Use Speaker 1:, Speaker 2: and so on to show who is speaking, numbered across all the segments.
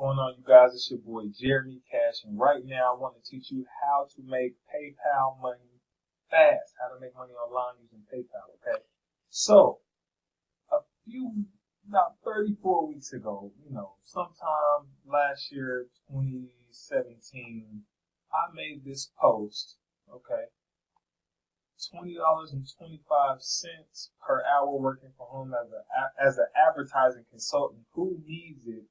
Speaker 1: going on, you guys? It's your boy Jeremy Cash, and right now I want to teach you how to make PayPal money fast, how to make money online using PayPal, okay? So, about 34 weeks ago, sometime last year, 2017, I made this post, okay? $20.25 per hour working from home as an advertising consultant. Who needs it?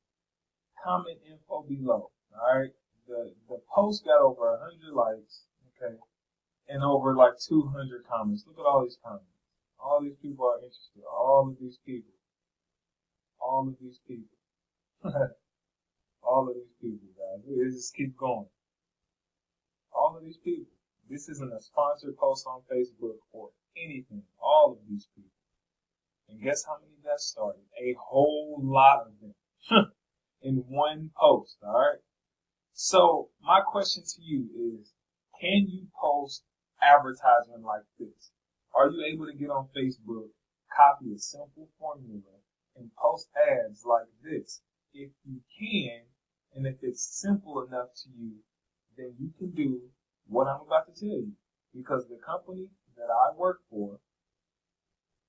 Speaker 1: Comment info below. All right. The post got over 100 likes, okay, and over like 200 comments. Look at all these comments. All these people are interested. All of these people. All of these people. All of these people, guys. It just keep going. All of these people. This isn't a sponsored post on Facebook or anything. All of these people. And guess how many got started? A whole lot of them in one post, all right? So my question to you is, can you post advertisement like this? Are you able to get on Facebook, copy a simple formula, and post ads like this? If you can, and if it's simple enough to you, then you can do what I'm about to tell you, because the company that I work for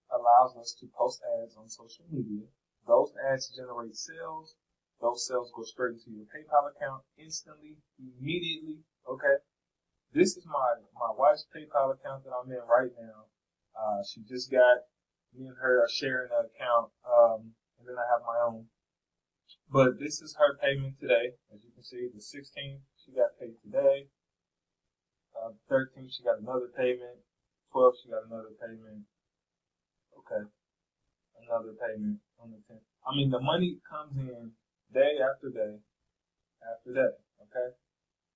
Speaker 1: allows us to post ads on social media. Those ads generate sales. Those sales go straight into your PayPal account instantly, immediately, okay? This is my wife's PayPal account that I'm in right now. She just got, me and her are sharing an account, and then I have my own. But this is her payment today. As you can see, the 16th, she got paid today. 13th, she got another payment. 12th, she got another payment. Okay. Another payment on the 10th. I mean, the money comes in day after day after day. Okay.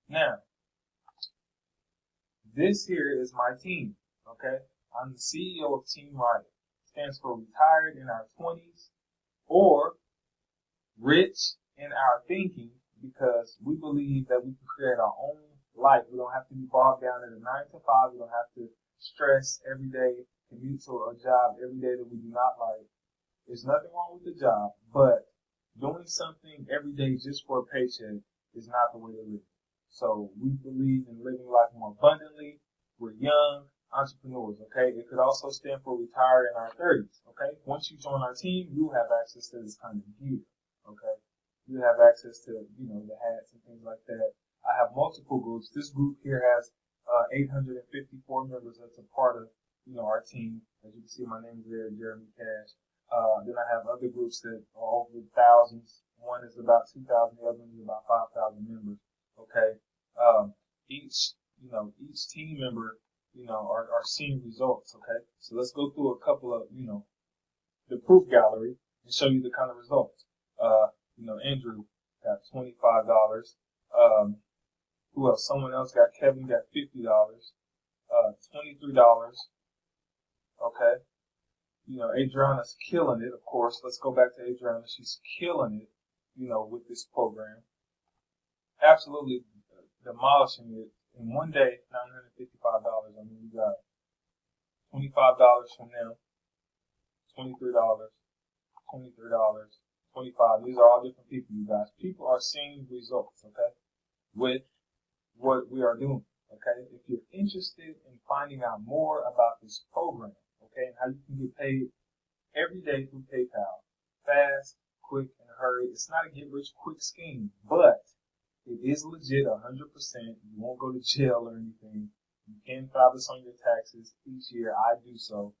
Speaker 1: Now, this here is my team. Okay. I'm the CEO of Team Riot. Stands for retired in our 20s or rich in our thinking, because we believe that we can create our own life. We don't have to be bogged down in a 9 to 5. We don't have to stress every day, commute to a job every day that we do not like. There's nothing wrong with the job, but doing something every day just for a paycheck is not the way to live. So we believe in living life more abundantly. We're young entrepreneurs, okay? It could also stand for retire in our 30s, okay? Once you join our team, you have access to this kind of gear, okay? You have access to, the hats and things like that. I have multiple groups. This group here has 854 members that's a part of, our team. As you can see, my name is there, Jeremy Cash. Then I have other groups that are over thousands. One is about 2,000, the other one is about 5,000 members. Okay. Each team member, are seeing results. Okay. So let's go through a couple of, the proof gallery and show you the kind of results. Andrew got $25. Who else? Someone else got, Kevin got $50, $23. Okay. Adriana's killing it, of course. Let's go back to Adriana. She's killing it, with this program. Absolutely demolishing it. In one day, $955. I mean, you got $25 from them, $23, $23, $25. These are all different people, you guys. People are seeing results, okay, with what we are doing, okay? If you're interested in finding out more about this program, okay, and how you can get paid every day through PayPal, fast, quick, and hurry. It's not a get-rich-quick scheme, but it is legit 100%. You won't go to jail or anything. You can file this on your taxes each year. I do so.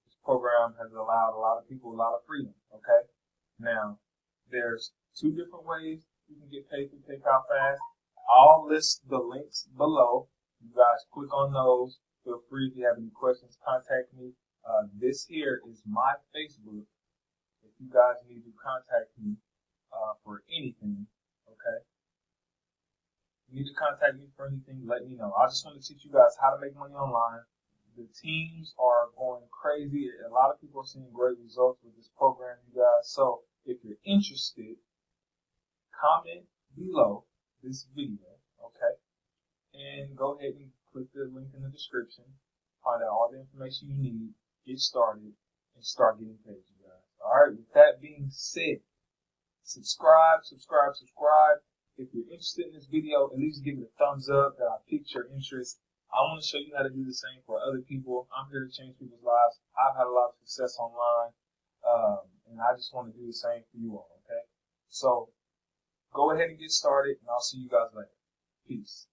Speaker 1: This program has allowed a lot of people a lot of freedom, okay? Now, there's two different ways you can get paid through PayPal fast. I'll list the links below. You guys click on those. Feel free, if you have any questions, contact me. This here is my Facebook. If you guys need to contact me for anything, okay? If you need to contact me for anything, let me know. I just want to teach you guys how to make money online. The teams are going crazy. A lot of people are seeing great results with this program, you guys. So if you're interested, comment below this video, okay? And go ahead and click the link in the description. Find out all the information you need, get started, and start getting paid, you guys. All right, with that being said, subscribe. If you're interested in this video, at least give it a thumbs up that I piqued your interest. I want to show you how to do the same for other people. I'm here to change people's lives. I've had a lot of success online, and I just want to do the same for you all, okay? So go ahead and get started, and I'll see you guys later. Peace.